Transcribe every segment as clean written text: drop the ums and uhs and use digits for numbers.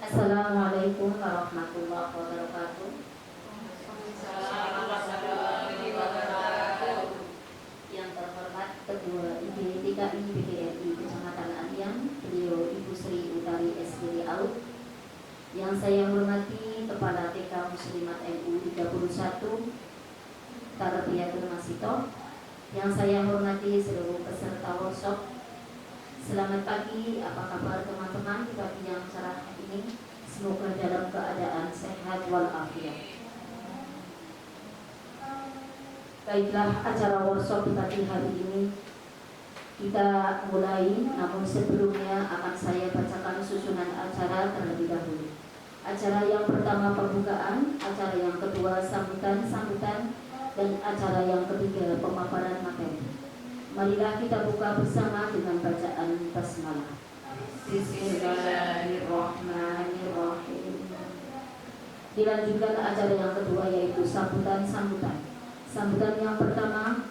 Assalamualaikum warahmatullahi wabarakatuh. Yang terhormat Ketua IPTKI PGRI Kecamatan Alian, beliau Ibu Sri Utari SPD Aut. Yang saya hormati Kepala TK Muslimat MU 31 Tarbiyatul Masito. Yang saya hormati seluruh peserta workshop. Selamat pagi, apa kabar teman-teman di pagi yang cerah ini? Semoga dalam keadaan sehat walafiat. Baiklah, acara workshop pagi hari ini kita mulai, namun sebelumnya akan saya bacakan susunan acara terlebih dahulu. Acara yang pertama pembukaan, acara yang kedua sambutan, dan acara yang ketiga pemaparan materi. Marilah kita buka bersama dengan bacaan basmalah. Bismillahirrahmanirrahim. Dilanjutkan acara yang kedua yaitu sambutan. Sambutan yang pertama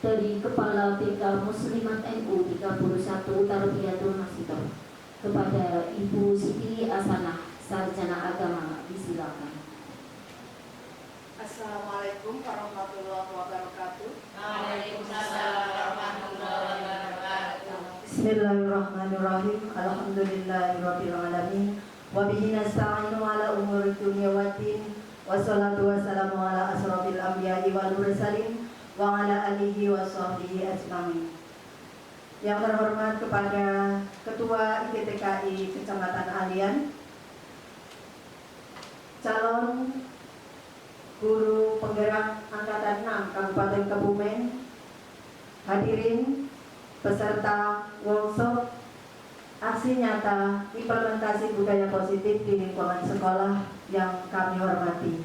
dari Kepala TK Muslimat MU 31 Tarbiyatul Masito kepada Ibu Siti Asanah, Sarjana Agama, disilakan. Assalamualaikum warahmatullahi wabarakatuh. Waalaikumsalam warahmatullahi wabarakatuh. Bismillahirrahmanirrahim. Alhamdulillahirabbil alamin. Wa bihi nasta'inu ala umuri dunya waddin. Wassalatu wassalamu ala asrofil anbiya'i wal mursalin wa ala alihi wa sahbihi ajmain. Yang terhormat kepada Ketua IPTKI Kecamatan Alian, calon Guru Penggerak Angkatan 6 Kabupaten Kebumen, hadirin peserta workshop aksi nyata implementasi budaya positif di lingkungan sekolah yang kami hormati.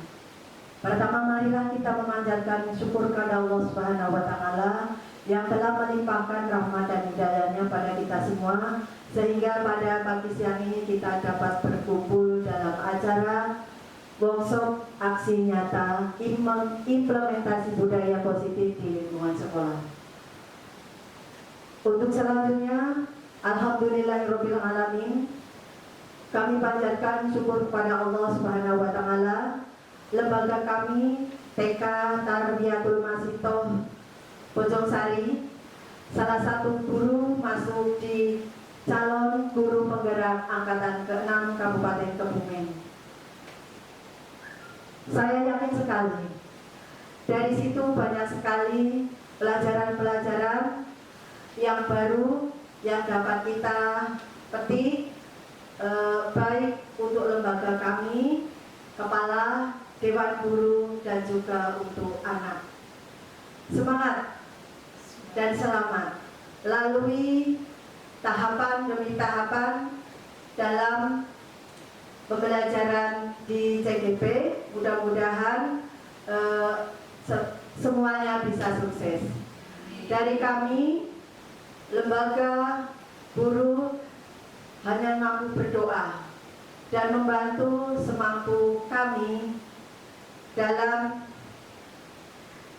Pertama, marilah kita memanjatkan syukur kepada Allah Subhanahu wa Ta'ala yang telah melimpahkan rahmat dan hidayahnya pada kita semua, sehingga pada pagi siang ini kita dapat berkumpul dalam acara workshop aksi nyata implementasi budaya positif di lingkungan sekolah. Untuk selanjutnya, alhamdulillahirabbil alamin, kami panjatkan syukur kepada Allah Subhanahu wa Ta'ala. Lembaga kami TK Tarbiyatul Masito Bojong Sari, salah satu guru masuk di calon guru penggerak angkatan ke-6 Kabupaten Kebumen. Saya yakin sekali dari situ banyak sekali pelajaran-pelajaran yang baru yang dapat kita petik, baik untuk lembaga kami, kepala, dewan guru, dan juga untuk anak. Semangat dan selamat lalui tahapan demi tahapan dalam pembelajaran di CGP. Mudah-mudahan semuanya bisa sukses. Dari kami, lembaga guru, hanya mampu berdoa dan membantu semampu kami dalam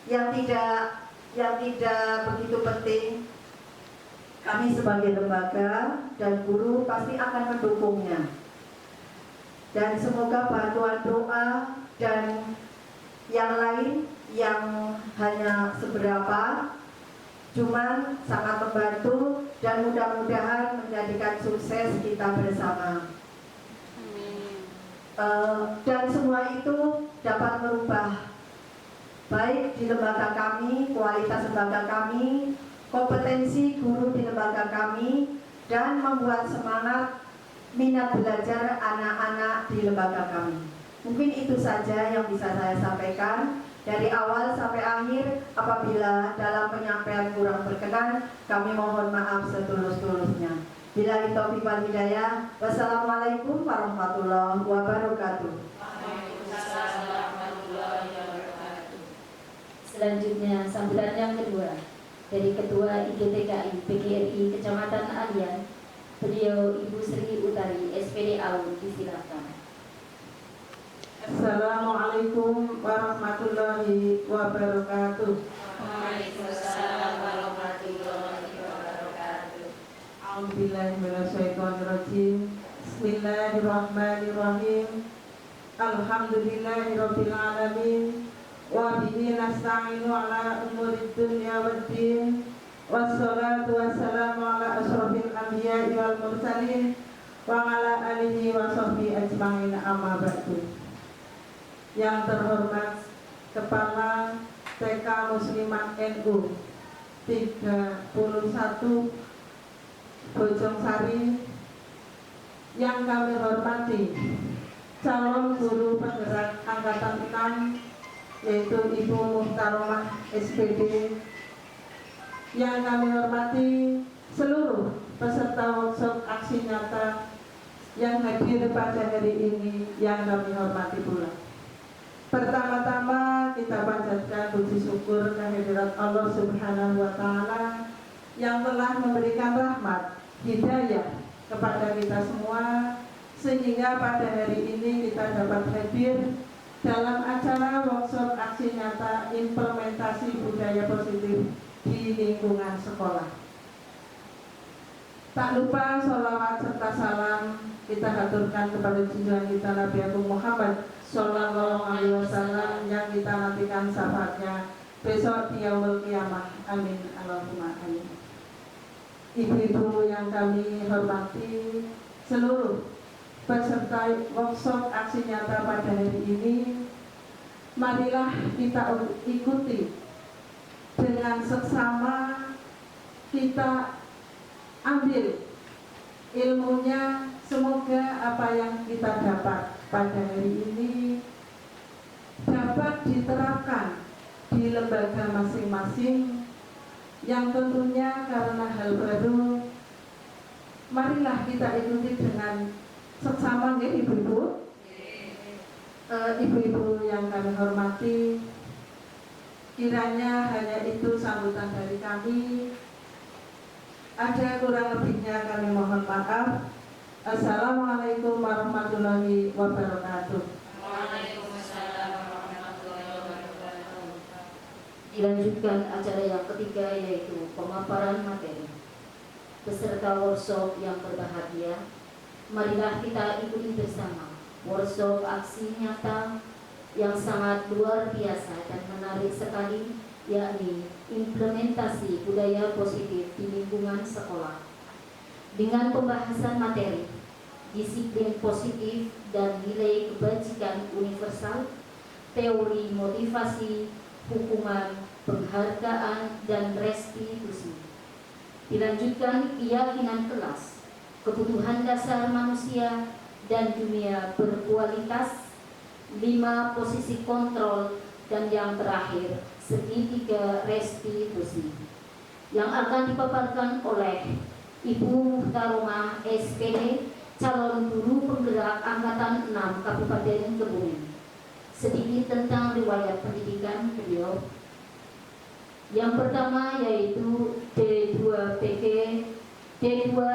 yang tidak begitu penting. Kami sebagai lembaga dan guru pasti akan mendukungnya. Dan semoga bantuan doa dan yang lain yang hanya seberapa, cuman sangat membantu dan mudah-mudahan menjadikan sukses kita bersama. Dan semua itu dapat merubah baik di lembaga kami, kualitas lembaga kami, kompetensi guru di lembaga kami, dan membuat semangat minat belajar anak-anak di lembaga kami. Mungkin itu saja yang bisa saya sampaikan. Dari awal sampai akhir, apabila dalam penyampaian kurang berkenan, kami mohon maaf setulus-tulusnya. Billahi taufiq wal hidayah. Wassalamualaikum warahmatullahi wabarakatuh. Waalaikumsalam warahmatullahi wabarakatuh. Selanjutnya sambutan yang kedua dari Ketua IPTKI PGRI Kecamatan Alian, beliau Ibu Sri Utari SPD Aut, disilakan. Assalamualaikum warahmatullahi wabarakatuh. Waalaikumsalam warahmatullahi wabarakatuh. A'udzubillahi minasyaitonirrajim. Bismillahirrahmanirrahim. Alhamdulillahirabbil alamin. Wa bihi nasta'inu ala umurid dunya waddin. Wassalatu wassalamu ala asyrofil anbiya'i wal mursalin wa ala alihi wa sahbihi ajma'in, amma ba'du. Yang terhormat Kepala TK Muslimat NU 31 Bojongsari, yang kami hormati calon guru penggerak angkatan 6 yaitu Ibu Muhtaromah SPD, yang kami hormati seluruh peserta workshop aksi nyata yang hadir pada hari ini, yang kami hormati pula. Pertama-tama kita panjatkan puji syukur kehadirat Allah Subhanahu wa Ta'ala yang telah memberikan rahmat hidayah kepada kita semua, sehingga pada hari ini kita dapat hadir dalam acara workshop aksi nyata implementasi budaya positif di lingkungan sekolah. Tak lupa sholawat serta salam kita haturkan kepada junjungan kita Nabi Agung Muhammad Sallallahu Alaihi Wasallam, yang kita nantikan syafaatnya besok di yaumul qiyamah. Amin Allahumma amin. Ibu-ibu yang kami hormati, seluruh peserta workshop aksi nyata pada hari ini, marilah kita ikuti dengan seksama, kita ambil ilmunya. Semoga apa yang kita dapat pada hari ini dapat diterapkan di lembaga masing-masing, yang tentunya karena hal baru, marilah kita ikuti dengan seksama ya ibu-ibu. Ibu-ibu yang kami hormati, kiranya hanya itu sambutan dari kami. Ada kurang lebihnya kami mohon maaf. Assalamualaikum warahmatullahi wabarakatuh. Waalaikumsalam warahmatullahi wabarakatuh. Dilanjutkan acara yang ketiga, yaitu pemaparan materi. Peserta workshop yang berbahagia, marilah kita ikuti bersama workshop aksi nyata yang sangat luar biasa dan menarik sekali, yakni implementasi budaya positif di lingkungan sekolah. Dengan pembahasan materi, disiplin positif dan nilai kebajikan universal, teori motivasi, hukuman, penghargaan, dan restitusi. Dilanjutkan keyakinan kelas, kebutuhan dasar manusia dan dunia berkualitas, 5 posisi kontrol, dan yang terakhir segitiga restitusi, yang akan dipaparkan oleh Ibu Muhtaromah SPD, calon guru penggerak angkatan 6 Kabupaten Kebumen. Sedikit tentang riwayat pendidikan beliau. Yang pertama yaitu D2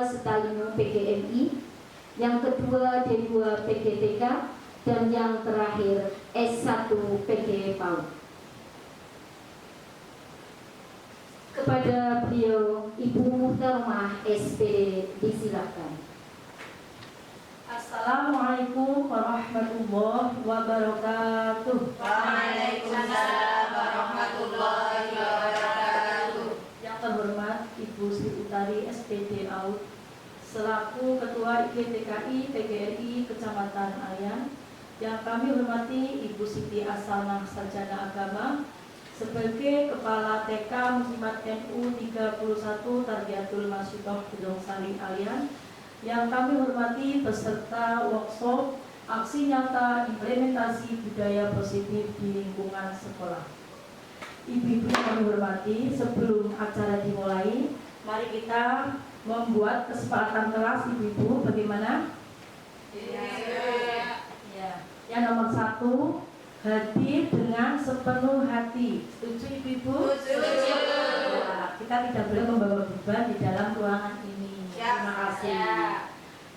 Stalino PGMI, yang kedua D2 PGTK, dan yang terakhir S1 PG PAUD. Kepada beliau, Ibu Muhtaromah SPD, disilakan. Assalamualaikum warahmatullahi wabarakatuh. Waalaikumsalam warahmatullahi wabarakatuh. Yang terhormat Ibu Sri Utari SPD AUD selaku Ketua IGTKI PGRI Kecamatan Alian, yang kami hormati Ibu Siti Asanah Sarjana Agama sebagai Kepala TK Muslimat NU 31 Tarbiyatul Masyidah Bojongsari Alian, yang kami hormati peserta workshop aksi nyata implementasi budaya positif di lingkungan sekolah. Ibu-ibu yang kami hormati, sebelum acara dimulai, mari kita membuat kesepakatan kelas. Ibu-ibu bagaimana? Ya. Yang nomor 1, hadir dengan sepenuh hati. Setuju ibu-ibu? Setuju. Ya, kita tidak boleh membawa beban di dalam ruangan ini. Terima kasih.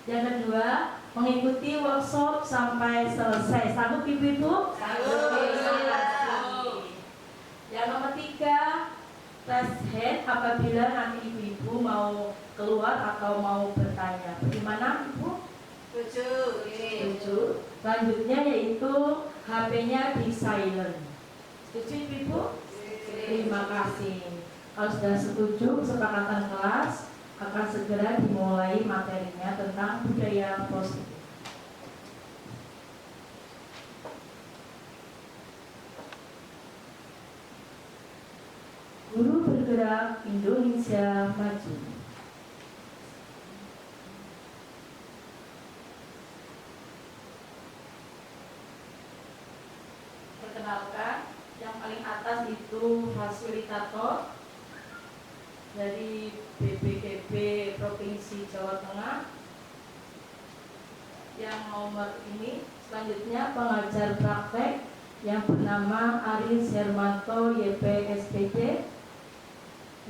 Yang kedua, mengikuti workshop sampai selesai. Sanggup ibu-ibu? Sanggup. Yang nomor 3, raise hand apabila nanti ibu-ibu mau keluar atau mau bertanya. Bagaimana ibu? Setuju. Selanjutnya yaitu HP-nya di silent. Setuju Ibu? Terima kasih. Kalau sudah setuju, kesepakatan kelas akan segera dimulai materinya tentang budaya positif. Guru bergerak Indonesia maju. Perkenalkan, yang paling atas itu fasilitator dari BPKB Provinsi Jawa Tengah. Yang nomor ini selanjutnya pengajar praktek yang bernama Aris Hermanto YP SPD.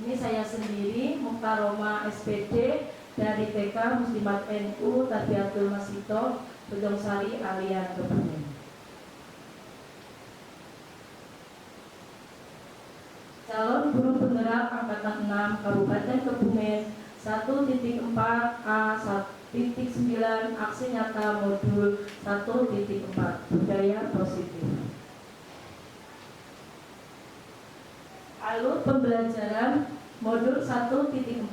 Ini saya sendiri, Mukaroma SPD dari TK Muslimat NU Tarbiyatul Masito Bojongsari Alian Kebumen. Calon guru penggerak angkatan 6 Kabupaten Kebumen 1.4A1.9 aksi nyata modul 1.4 budaya positif. Alur pembelajaran modul 1.4 1.1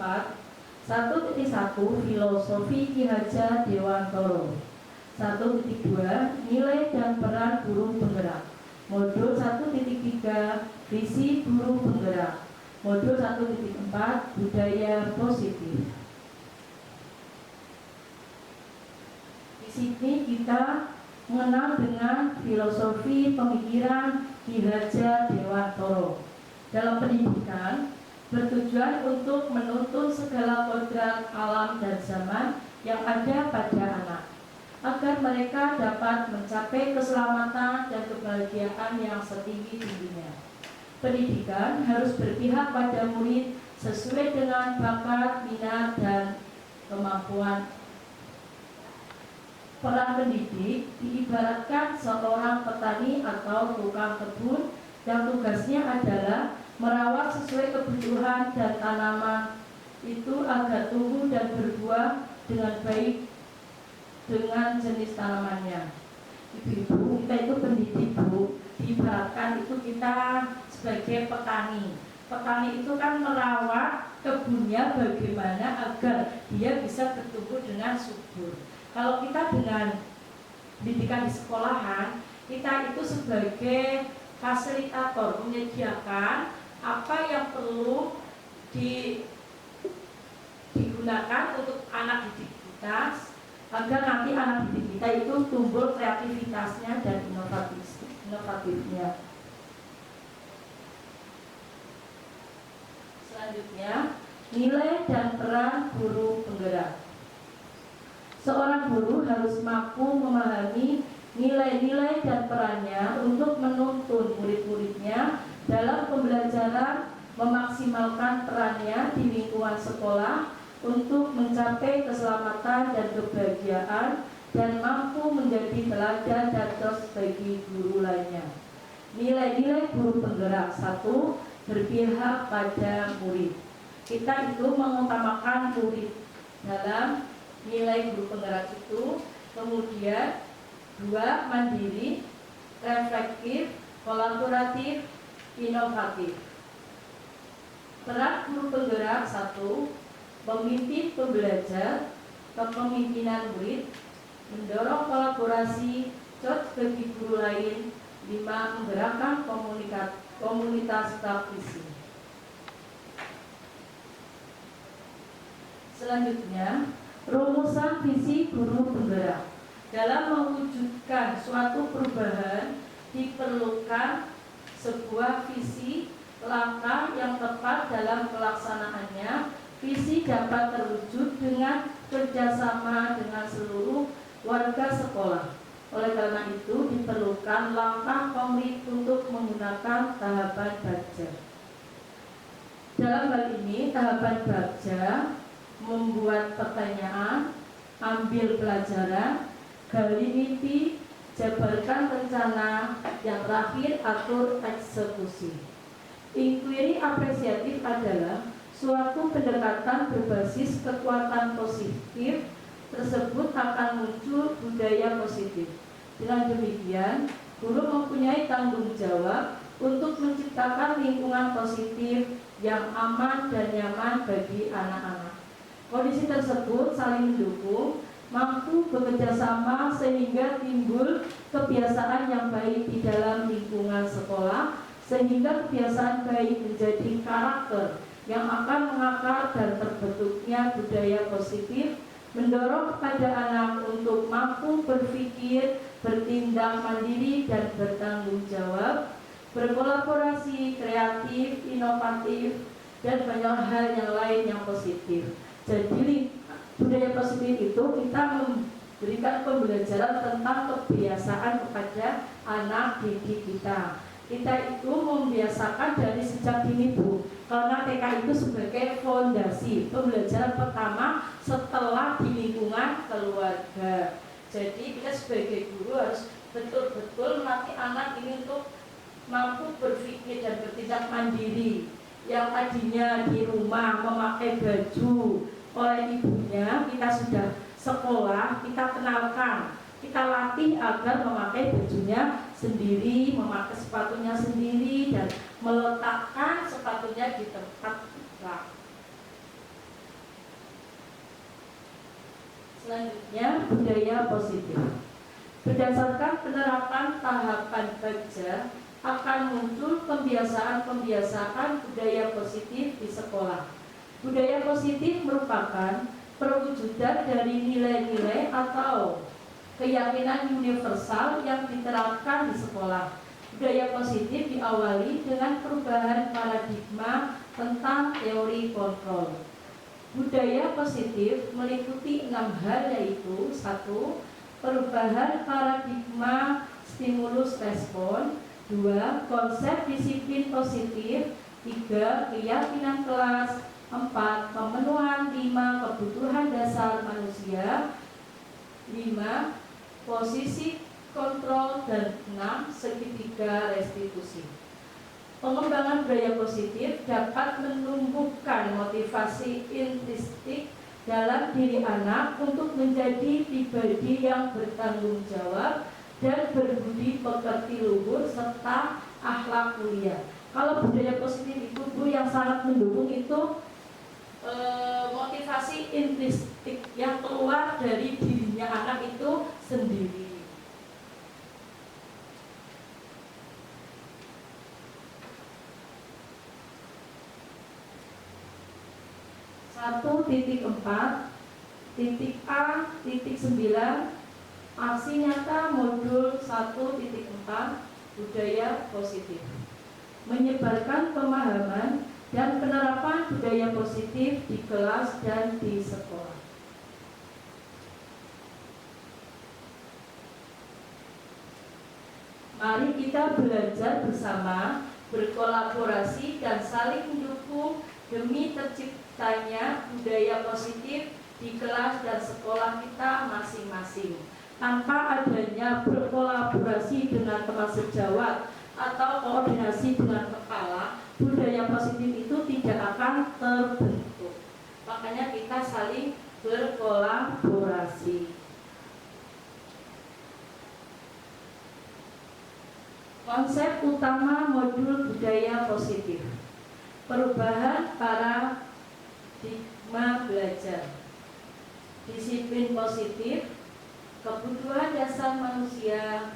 filosofi Ki Hajar Dewantoro. 1.2 nilai dan peran guru penggerak. Modul 1.3 visi guru penggerak. Modul 1.4 budaya positif. Di sini kita mengenal dengan filosofi pemikiran Ki Hajar Dewantoro. Dalam pendidikan bertujuan untuk menuntun segala kodrat alam dan zaman yang ada pada anak, agar mereka dapat mencapai keselamatan dan kebahagiaan yang setinggi-tingginya. Pendidikan harus berpihak pada murid sesuai dengan bakat, minat, dan kemampuan. Peran pendidik diibaratkan seorang petani atau tukang kebun yang tugasnya adalah merawat sesuai kebutuhan dan tanaman itu agar tumbuh dan berbuah dengan baik dengan jenis tanamannya. Ibu-ibu, kita itu pendidik, Bu. Diibaratkan itu kita sebagai petani. Petani itu kan merawat kebunnya bagaimana agar dia bisa bertumbuh dengan subur. Kalau kita dengan pendidikan di sekolahan, kita itu sebagai fasilitator menyediakan apa yang perlu digunakan untuk anak didik kita agar nanti anak didik kita itu tumbuh kreativitasnya dan inovatifnya. Selanjutnya, nilai dan peran guru penggerak. Seorang guru harus mampu memahami nilai-nilai dan perannya untuk menuntun murid-muridnya dalam pembelajaran, memaksimalkan perannya di lingkungan sekolah untuk mencapai keselamatan dan kebahagiaan dan mampu menjadi teladan dan terus bagi guru lainnya. Nilai-nilai guru penggerak. 1. Berpihak pada murid. Kita itu mengutamakan murid dalam nilai guru penggerak itu. Kemudian 2. Mandiri, reflektif, kolaboratif, inovatif. Peran guru penggerak. 1. Memimpin pembelajar, kepemimpinan murid, mendorong kolaborasi, cocok bagi guru lain. 5. Menggerakkan komunitas praktisi. Selanjutnya, rumusan visi guru penggerak. Dalam mewujudkan suatu perubahan diperlukan sebuah visi, langkah yang tepat dalam pelaksanaannya. Visi dapat terwujud dengan kerjasama dengan seluruh warga sekolah. Oleh karena itu diperlukan langkah konkret untuk menggunakan tahapan Bagja. Dalam hal ini tahapan Bagja membuat pertanyaan, ambil pelajaran, gali mimpi, jabarkan rencana, yang terakhir atur eksekusi. Inquiry apresiatif adalah suatu pendekatan berbasis kekuatan positif tersebut akan muncul budaya positif. Dengan demikian, guru mempunyai tanggung jawab untuk menciptakan lingkungan positif yang aman dan nyaman bagi anak-anak. Kondisi tersebut saling mendukung, mampu bekerja sama sehingga timbul kebiasaan yang baik di dalam lingkungan sekolah, sehingga kebiasaan baik menjadi karakter yang akan mengakar dan terbentuknya budaya positif, mendorong kepada anak untuk mampu berpikir, bertindak mandiri dan bertanggung jawab, berkolaborasi, kreatif, inovatif, dan banyak hal yang lain yang positif. Jadi budaya positif itu kita memberikan pembelajaran tentang kebiasaan kepada anak didik kita. Kita itu membiasakan dari sejak dini, Bu, karena TK itu sebagai fondasi pembelajaran pertama setelah di lingkungan keluarga. Jadi kita sebagai guru harus betul-betul melatih anak ini untuk mampu berpikir dan bertindak mandiri. Yang tadinya di rumah memakai baju oleh ibunya, kita sudah sekolah, kita kenalkan, kita latih agar memakai bajunya sendiri, memakai sepatunya sendiri, dan meletakkan sepatunya di tempat rak. Selanjutnya, budaya positif. Berdasarkan penerapan tahapan baja, akan muncul pembiasaan budaya positif di sekolah. Budaya positif merupakan perwujudan dari nilai-nilai atau keyakinan universal yang diterapkan di sekolah. Budaya positif diawali dengan perubahan paradigma tentang teori kontrol. Budaya positif meliputi 6 hal, yaitu 1. Perubahan paradigma stimulus respon, 2. Konsep disiplin positif, 3. Keyakinan kelas, 4. Pemenuhan 5 kebutuhan dasar manusia, 5. Posisi kontrol, dan 6. Segitiga restitusi. Pengembangan budaya positif dapat menumbuhkan motivasi intrinsik dalam diri anak untuk menjadi pribadi yang bertanggung jawab dan berbudi pekerti luhur serta akhlak mulia. Kalau budaya positif itu, Bu, yang sangat mendukung itu motivasi intrinsik yang keluar dari dirinya anak itu sendiri. Titik 4, titik A, titik 9, aksi nyata modul 1.4, budaya positif. Menyebarkan pemahaman dan penerapan budaya positif di kelas dan di sekolah. Mari kita belajar bersama, berkolaborasi dan saling mendukung demi terciptanya budaya positif di kelas dan sekolah kita masing-masing. Tanpa adanya berkolaborasi dengan teman sejawat atau koordinasi dengan kepala, budaya positif itu tidak akan terbentuk. Makanya kita saling berkolaborasi. Konsep utama modul budaya positif: perubahan paradigma belajar, disiplin positif, kebutuhan dasar manusia,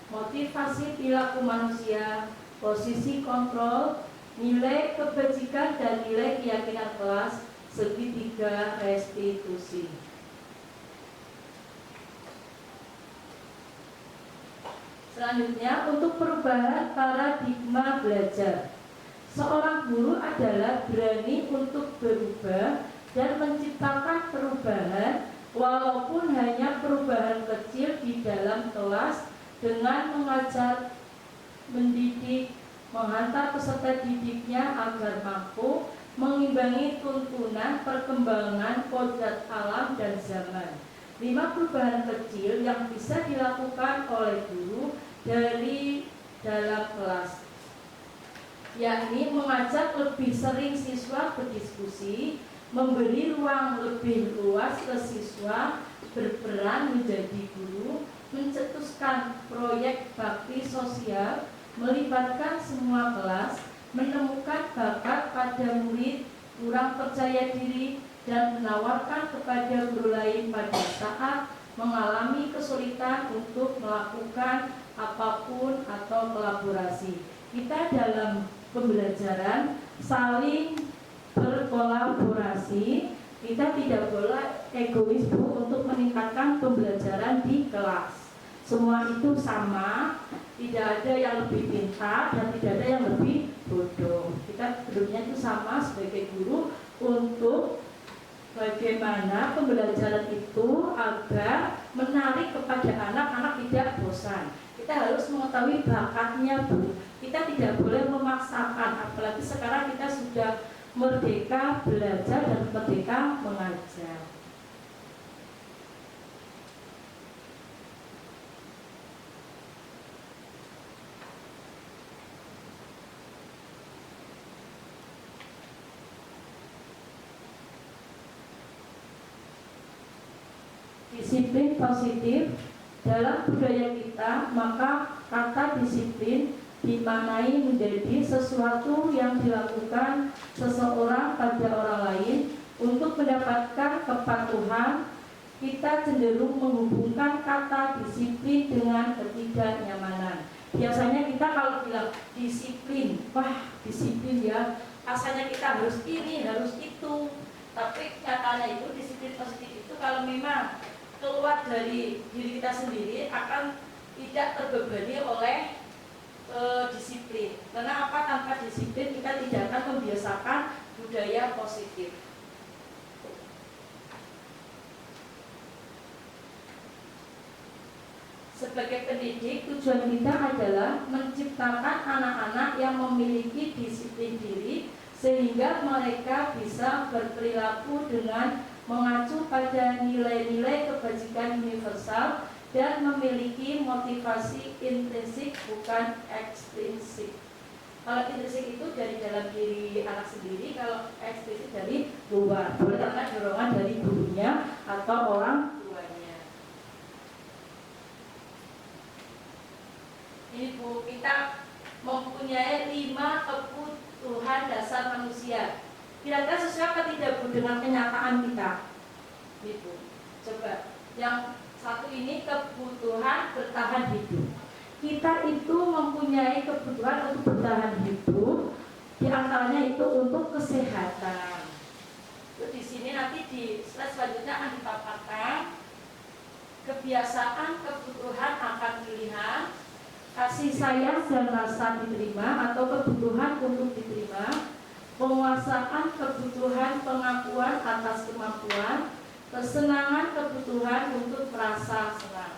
motivasi perilaku manusia, posisi kontrol, nilai kebajikan dan nilai keyakinan kelas, segitiga restitusi. Selanjutnya, untuk perubahan paradigma belajar. Seorang guru adalah berani untuk berubah dan menciptakan perubahan, walaupun hanya perubahan kecil di dalam kelas, dengan mengajar, mendidik, menghantar peserta didiknya agar mampu mengimbangi tuntunan perkembangan kodrat alam dan zaman. 5 perubahan kecil yang bisa dilakukan oleh guru dari dalam kelas, yakni mengajak lebih sering siswa berdiskusi, memberi ruang lebih luas ke siswa, berperan menjadi guru, mencetuskan proyek bakti sosial, melibatkan semua kelas, menemukan bakat pada murid kurang percaya diri, dan menawarkan kepada guru lain pada saat mengalami kesulitan untuk melakukan apapun atau kolaborasi. Kita dalam pembelajaran saling berkolaborasi. Kita tidak boleh egois, Bu, untuk meningkatkan pembelajaran di kelas. Semua itu sama, tidak ada yang lebih pintar dan tidak ada yang lebih bodoh. Kita dulunya itu sama sebagai guru untuk bagaimana pembelajaran itu agar menarik kepada anak-anak tidak bosan. Kita harus mengetahui bakatnya, Bu. Kita tidak boleh memaksakan, apalagi sekarang kita sudah merdeka belajar dan merdeka mengajar. Disiplin positif dalam budaya kita, maka kata disiplin dimaknai menjadi sesuatu yang dilakukan seseorang pada orang lain untuk mendapatkan kepatuhan. Kita cenderung menghubungkan kata disiplin dengan ketidaknyamanan. Biasanya kita kalau bilang disiplin, wah disiplin ya, rasanya kita harus ini, harus itu. Tapi katanya itu disiplin positif itu kalau memang keluar dari diri kita sendiri akan tidak terbebani oleh disiplin. Karena apa? Tanpa disiplin kita tidak akan membiasakan budaya positif. Sebagai pendidik, tujuan kita adalah menciptakan anak-anak yang memiliki disiplin diri sehingga mereka bisa berperilaku dengan mengacu pada nilai-nilai kebajikan universal dan memiliki motivasi intrinsik bukan ekstrinsik. Kalau intrinsik itu dari dalam diri anak sendiri, kalau ekstrinsik dari luar, karena dorongan dari gurunya atau orang tuanya. Ini Bu, kita mempunyai 5 kebutuhan dasar manusia. Kira-kira sesuai apa tidak, Bu, dengan kenyataan kita? Ibu, coba. Yang satu ini kebutuhan bertahan hidup. Kita itu mempunyai kebutuhan untuk bertahan hidup. Di antaranya itu untuk kesehatan. Di sini nanti di slide selanjutnya akan dipaparkan kebiasaan kebutuhan akan pilihan, kasih sayang dan rasa diterima atau kebutuhan untuk diterima, penguasaan kebutuhan pengakuan atas kemampuan, kesenangan kebutuhan untuk merasa senang.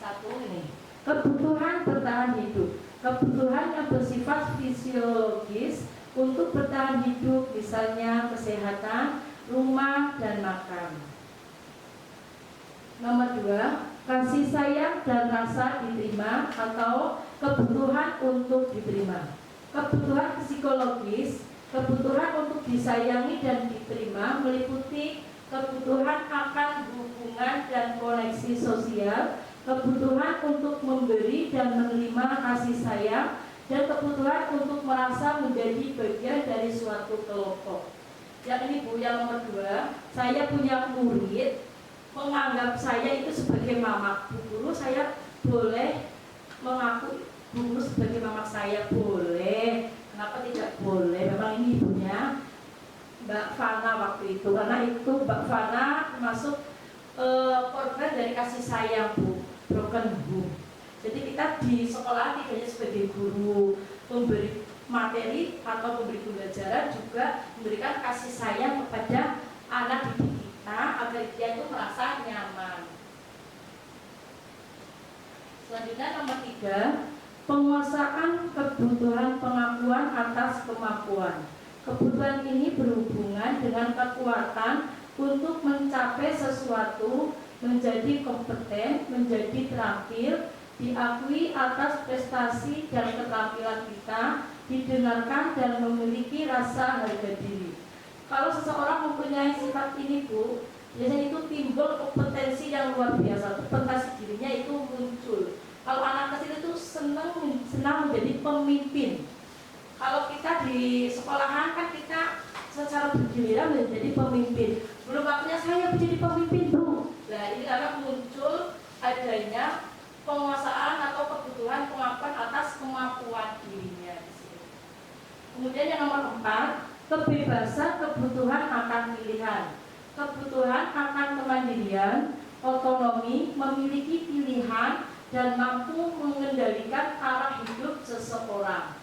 Satu ini, kebutuhan bertahan hidup. Kebutuhan yang bersifat fisiologis untuk bertahan hidup, misalnya kesehatan, rumah, dan makan. Nomor 2, kasih sayang dan rasa diterima atau kebutuhan untuk diterima. Kebutuhan psikologis, kebutuhan untuk disayangi dan diterima meliputi kebutuhan akan hubungan dan koneksi sosial, kebutuhan untuk memberi dan menerima kasih sayang, dan kebutuhan untuk merasa menjadi bagian dari suatu kelompok. Yang ini Bu, yang nomor 2, saya punya murid menganggap saya itu sebagai mama. Bu guru, saya boleh mengaku guru sebagai mama saya? Boleh. Kenapa tidak boleh? Memang ini ibunya Mbak Fana waktu itu, karena itu Mbak Fana masuk korban dari kasih sayang, Bu, broken home. Jadi kita di sekolah tidak hanya sebagai guru memberi materi atau memberi pembelajaran, juga memberikan kasih sayang kepada anak didik kita agar dia itu merasa nyaman. Selanjutnya nomor 3, penguasaan kebutuhan pengakuan atas kemampuan. Kebutuhan ini berhubungan dengan kekuatan untuk mencapai sesuatu, menjadi kompeten, menjadi terampil, diakui atas prestasi dan keterampilan kita, didengarkan dan memiliki rasa harga diri. kalau seseorang mempunyai sifat ini Bu, biasanya itu timbul kompetensi yang luar biasa, kompetensi dirinya itu muncul. Kalau anak kecil itu senang menjadi pemimpin. Kalau kita di sekolahan kan kita secara bergiliran menjadi pemimpin. Belum waktunya saya menjadi pemimpin Bu. Nah ini karena muncul adanya penguasaan atau kebutuhan pengakuan atas kemampuan dirinya di sini. Kemudian yang nomor 4, kebebasan kebutuhan akan pilihan. Kebutuhan akan kemandirian, otonomi, memiliki pilihan dan mampu mengendalikan arah hidup seseorang.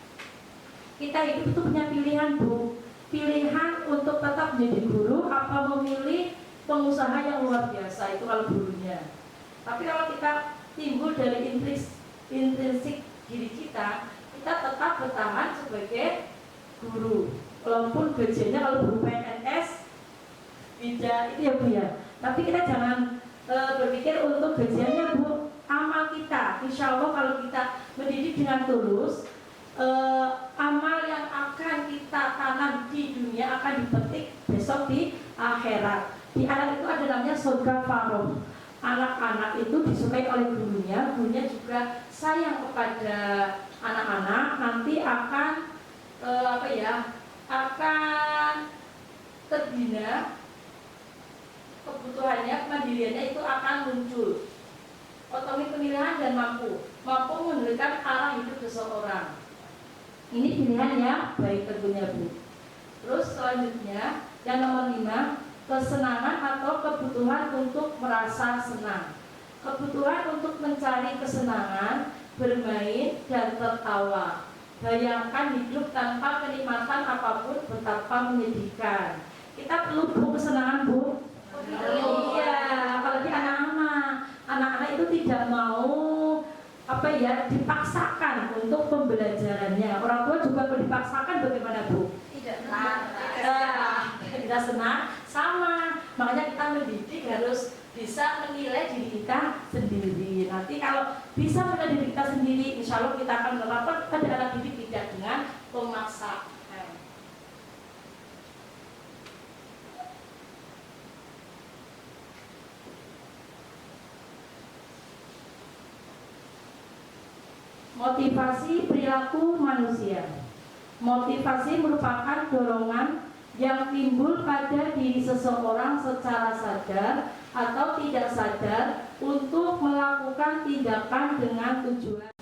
Kita hidup itu punya pilihan Bu. Pilihan untuk tetap menjadi guru apa memilih pengusaha yang luar biasa, itu kalau gurunya. Tapi kalau kita timbul dari intrinsik diri kita tetap bertahan sebagai guru. Walaupun gajinya kalau guru PNS beda itu ya Bu ya. Tapi kita jangan berpikir untuk gajiannya Bu. Amal kita, insya Allah kalau kita mendidik dengan tulus, amal yang akan kita tanam di dunia akan dipetik besok di akhirat. Di akhirat itu ada namanya surga faroh. Anak-anak itu disukai oleh gurunya, gurunya juga sayang kepada anak-anak, nanti akan akan terbina kebutuhannya, kemandiriannya itu akan muncul. Otonomi pemilihan dan mampu menentukan arah hidup seseorang. Ini pilihan yang baik tentunya Bu. Terus selanjutnya yang nomor 5, kesenangan atau kebutuhan untuk merasa senang. Kebutuhan untuk mencari kesenangan, bermain dan tertawa. Bayangkan hidup tanpa kenikmatan apapun betapa menyedihkan. Kita perlu kesenangan Bu. Iya, apalagi anak-anak itu tidak mau dipaksakan untuk pembelajarannya. Orang tua juga kalau dipaksakan bagaimana Bu? Tidak senang, sama. Makanya kita mendidik harus bisa menilai diri kita sendiri. Nanti kalau bisa menilai diri kita sendiri, insya Allah kita akan melakukan pada anak didik tidak dengan pemaksaan. Motivasi perilaku manusia. Motivasi merupakan dorongan yang timbul pada diri seseorang secara sadar atau tidak sadar untuk melakukan tindakan dengan tujuan.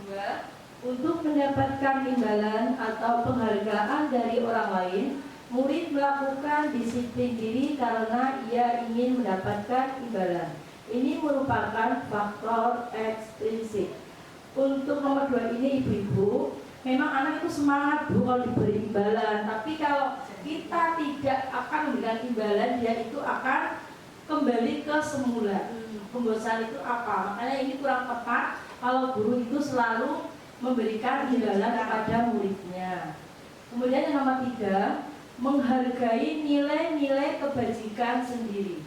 2. Untuk mendapatkan imbalan atau penghargaan dari orang lain, murid melakukan disiplin diri karena ia ingin mendapatkan imbalan. Ini merupakan faktor ekstrinsik. Untuk nomor 2 ini ibu-ibu, memang anak itu semangat Bu kalau diberi imbalan. Tapi kalau kita tidak akan memberikan imbalan, dia itu akan kembali ke semula. Pembosan itu apa? Makanya ini kurang tepat kalau guru itu selalu memberikan imbalan kepada muridnya. Kemudian yang nomor 3, menghargai nilai-nilai kebajikan sendiri.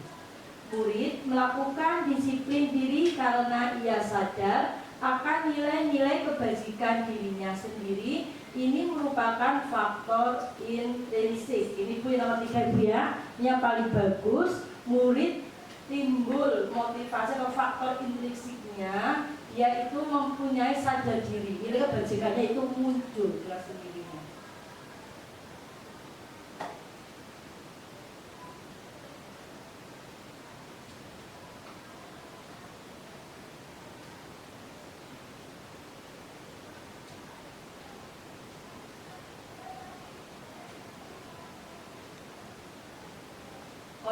Murid melakukan disiplin diri karena ia sadar akan nilai-nilai kebajikan dirinya sendiri. Ini merupakan faktor intrinsik. Ini Bu yang nomor 3 Bu ya. Yang paling bagus, murid timbul motivasi atau faktor intrinsiknya, yaitu mempunyai sadar diri. Nilai kebajikannya itu muncul dengan sendirinya.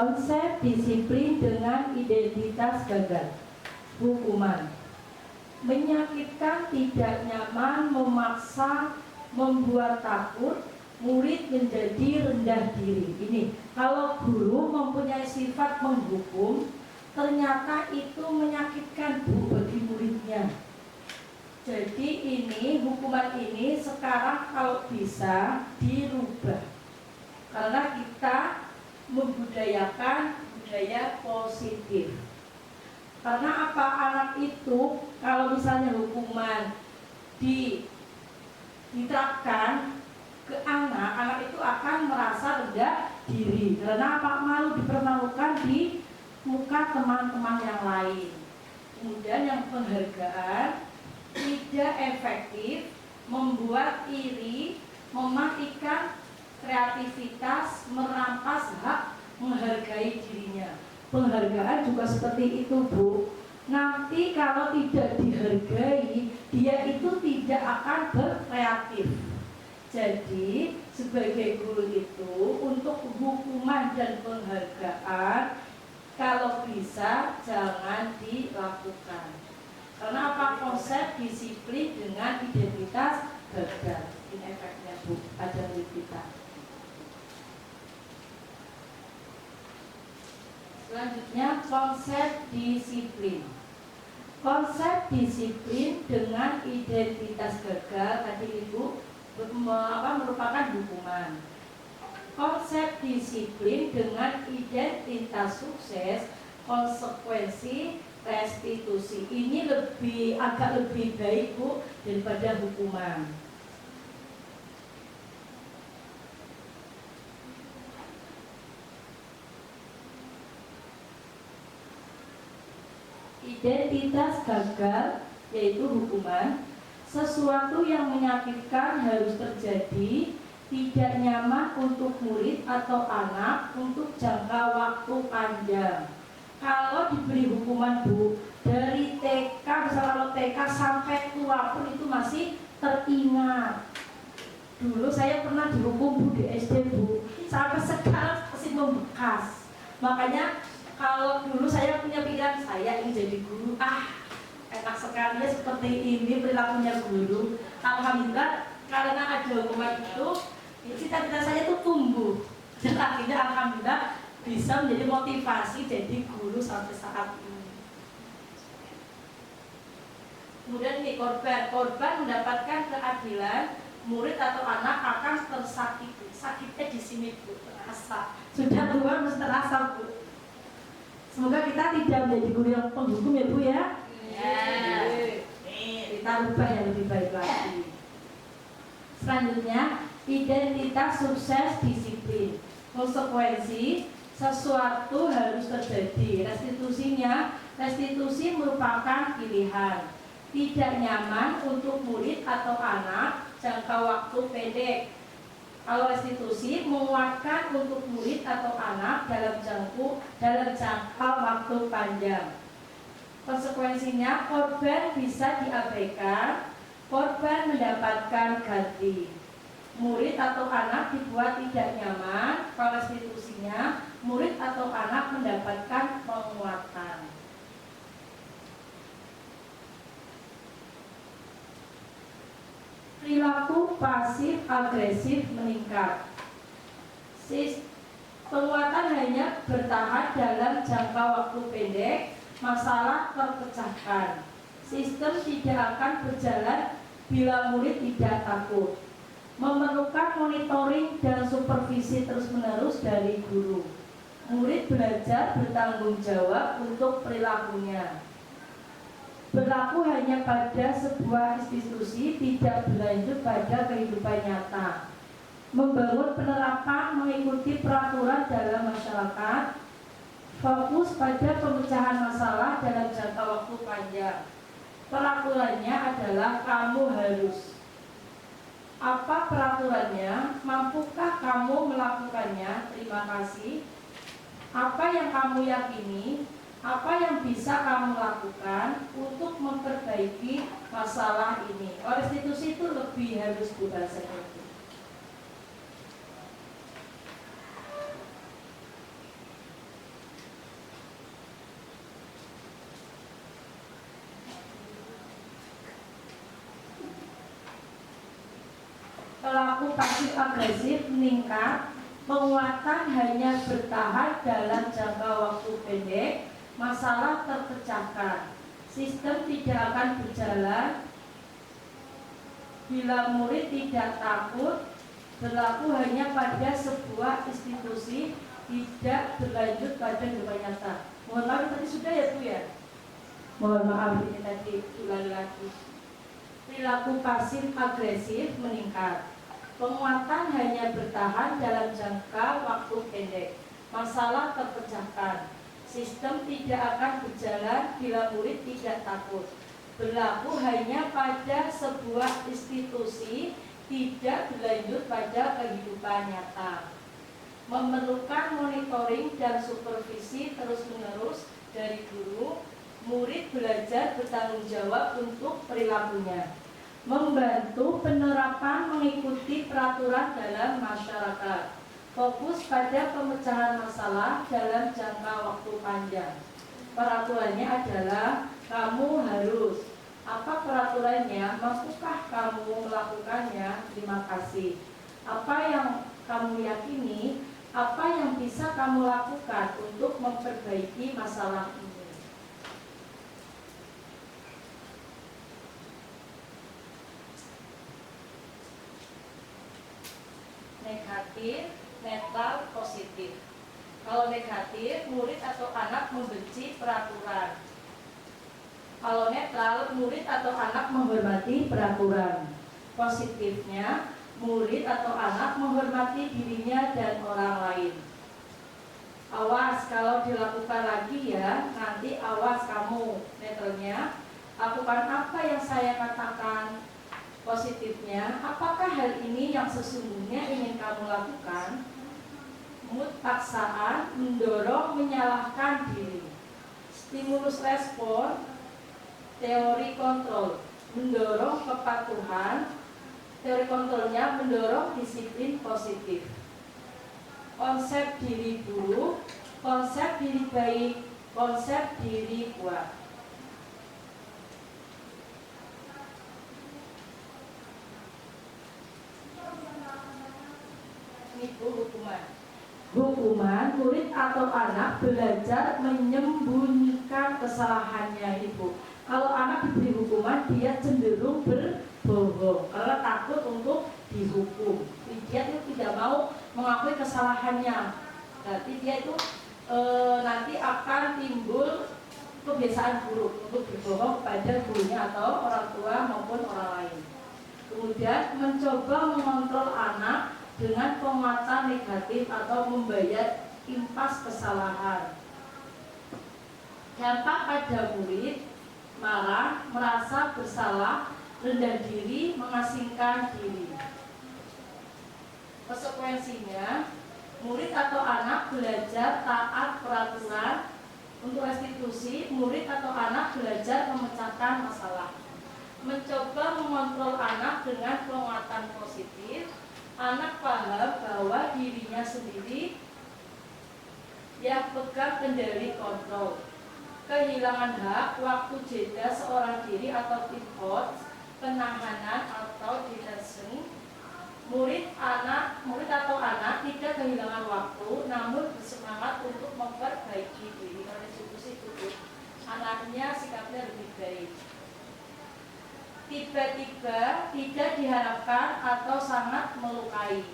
Konsep disiplin dengan identitas gagal. Hukuman. Menyakitkan, tidak nyaman, memaksa, membuat takut, murid menjadi rendah diri. Ini kalau guru mempunyai sifat menghukum, ternyata itu menyakitkan Bu bagi muridnya. Jadi ini hukuman ini sekarang kalau bisa dirubah, karena kita membudayakan budaya positif. Karena apa? Anak itu kalau misalnya hukuman diterapkan, ke anak itu akan merasa rendah diri karena apa? Malu dipermalukan di muka teman-teman yang lain. Kemudian yang penghargaan tidak efektif, membuat iri, mematikan kreativitas, merampas hak menghargai dirinya. Penghargaan juga seperti itu, Bu. Nanti kalau tidak dihargai, dia itu tidak akan berkreatif. Jadi sebagai guru itu untuk hukuman dan penghargaan kalau bisa jangan dilakukan. Karena apa? Konsep disiplin dengan identitas gagal. Ini efeknya, Bu, ada di kita. Selanjutnya konsep disiplin. Konsep disiplin dengan identitas gagal tadi Ibu merupakan hukuman. Konsep disiplin dengan identitas sukses, konsekuensi, restitusi. Ini agak lebih baik, Bu, daripada hukuman. Identitas gagal yaitu hukuman, sesuatu yang menyakitkan harus terjadi, tidak nyaman untuk murid atau anak untuk jangka waktu panjang. Kalau diberi hukuman, Bu, dari TK, misalnya kalau TK sampai tua pun itu masih teringat. Dulu saya pernah dihukum, Bu, di SD, Bu, sampai sekarang masih membekas. Makanya kalau dulu saya punya pikiran saya ingin jadi guru, enak sekali ya seperti ini perilakunya guru. Alhamdulillah karena ada hukuman itu, cita-cita saya itu tumbuh. Dan akhirnya alhamdulillah bisa menjadi motivasi jadi guru sampai saat ini. Kemudian nih korban mendapatkan keadilan, murid atau anak akan tersakiti. Sakitnya di sini, Bu, terasa. Sudah tua mesti terasa, Bu. Semoga kita tidak menjadi guru yang penghukum ya, Bu, ya. Kita rubah yang lebih baik lagi. Selanjutnya, identitas sukses disiplin. Konsekuensi, sesuatu harus terjadi. Restitusi merupakan pilihan. Tidak nyaman untuk murid atau anak jangka waktu pendek. Kalau restitusi menguatkan untuk murid atau anak dalam jangka waktu panjang. Konsekuensinya korban bisa diabaikan, korban mendapatkan ganti. Murid atau anak dibuat tidak nyaman, kalau restitusinya murid atau anak mendapatkan penguatan. Perilaku pasif agresif meningkat. Penguatan hanya bertahan dalam jangka waktu pendek, masalah terpecahkan. Sistem tidak akan berjalan bila murid tidak takut. Memerlukan monitoring dan supervisi terus-menerus dari guru. Murid belajar bertanggung jawab untuk perilakunya. Berlaku hanya pada sebuah institusi, tidak berlanjut pada kehidupan nyata. Membangun penerapan mengikuti peraturan dalam masyarakat, fokus pada pemecahan masalah dalam jangka waktu panjang. Peraturannya adalah kamu harus. Apa peraturannya? Mampukah kamu melakukannya? Terima kasih. Apa yang kamu yakini? Apa yang bisa kamu lakukan untuk memperbaiki masalah ini? Restitusi itu lebih halus, Bu, bahasanya itu. Pelaku pasif agresif meningkat, penguatan hanya bertahan dalam jangka waktu pendek, masalah terpecahkan. Sistem tidak akan berjalan bila murid tidak takut, berlaku hanya pada sebuah institusi, tidak berlanjut pada kehidupan nyata. Mohon maaf tadi sudah ya, Bu, ya? Mohon maaf ini tadi ulangi lagi. Perilaku pasif agresif meningkat. Penguatan hanya bertahan dalam jangka waktu pendek. Masalah terpecahkan. Sistem tidak akan berjalan bila murid tidak takut. Berlaku hanya pada sebuah institusi, tidak berlanjut pada kehidupan nyata. Memerlukan monitoring dan supervisi terus-menerus dari guru. Murid belajar bertanggung jawab untuk perilakunya. Membantu penerapan mengikuti peraturan dalam masyarakat. Fokus pada pemecahan masalah dalam jangka waktu panjang. Peraturannya adalah kamu harus. Apa peraturannya? Mampukah kamu melakukannya? Terima kasih. Apa yang kamu yakini? Apa yang bisa kamu lakukan untuk memperbaiki masalah ini? Negatif, netral, positif. Kalau negatif, murid atau anak membenci peraturan. Kalau netral, murid atau anak menghormati peraturan. Positifnya, murid atau anak menghormati dirinya dan orang lain. Awas kalau dilakukan lagi ya, nanti awas kamu. Netralnya, lakukan apa yang saya katakan. Positifnya, apakah hal ini yang sesungguhnya ingin kamu lakukan? Mood paksaan, mendorong menyalahkan diri. Stimulus respon, teori kontrol, mendorong kepatuhan. Teori kontrolnya mendorong disiplin positif. Konsep diri buruk, konsep diri baik, konsep diri kuat. Itu hukuman, murid atau anak belajar menyembunyikan kesalahannya. Ibu, kalau anak diberi hukuman, dia cenderung berbohong karena takut untuk dihukum. Dia itu tidak mau mengakui kesalahannya. Berarti dia itu nanti akan timbul kebiasaan buruk untuk berbohong kepada gurunya atau orang tua maupun orang lain. Kemudian mencoba mengontrol anak dengan penguatan negatif atau membayar impas kesalahan. Dampak pada murid, marah, merasa bersalah, rendah diri, mengasingkan diri. Konsekuensinya, murid atau anak belajar taat peraturan. Untuk restitusi, murid atau anak belajar memecahkan masalah. Mencoba mengontrol anak dengan penguatan positif. Anak paham bahwa dirinya sendiri yang pegang kendali kontrol. Kehilangan hak, waktu jeda seorang diri atau pivot, penahanan atau detention. Murid atau anak tidak kehilangan waktu, namun bersemangat untuk memperbaiki diri. Kalau restitusi itu anaknya sikapnya lebih baik. Tiba-tiba tidak diharapkan atau sangat melukai.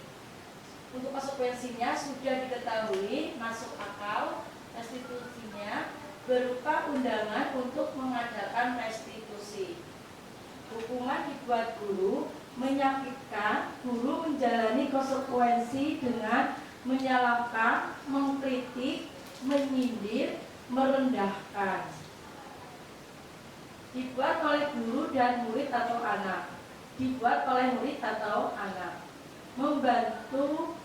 Untuk konsekuensinya sudah diketahui, masuk akal. Restitusinya berupa undangan untuk mengadakan restitusi. Hukuman dibuat guru, menyakitkan. Guru menjalani konsekuensi dengan menyalahkan, mengkritik, menyindir, merendahkan. Dibuat oleh guru dan murid atau anak. Dibuat oleh murid atau anak. Membantu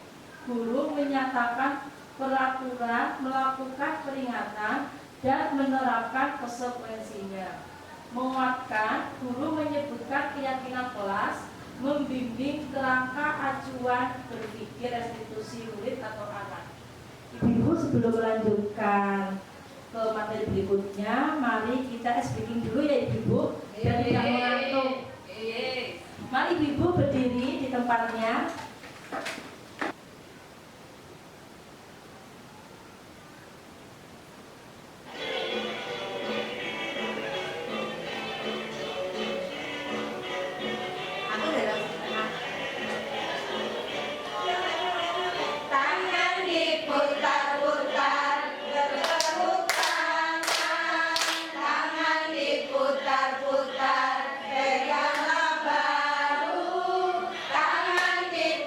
guru menyatakan peraturan, melakukan peringatan, dan menerapkan konsekuensinya. Menguatkan, guru menyebutkan keyakinan kelas, membimbing kerangka acuan berpikir restitusi murid atau anak. Ibu-ibu, sebelum melanjutkan ke materi berikutnya, mari kita speaking dulu ya ibu-ibu, biar tidak mengantuk. Mari ibu-ibu berdiri di tempatnya. Tangan diputar-putar, peganglah bahu. Tangan diputar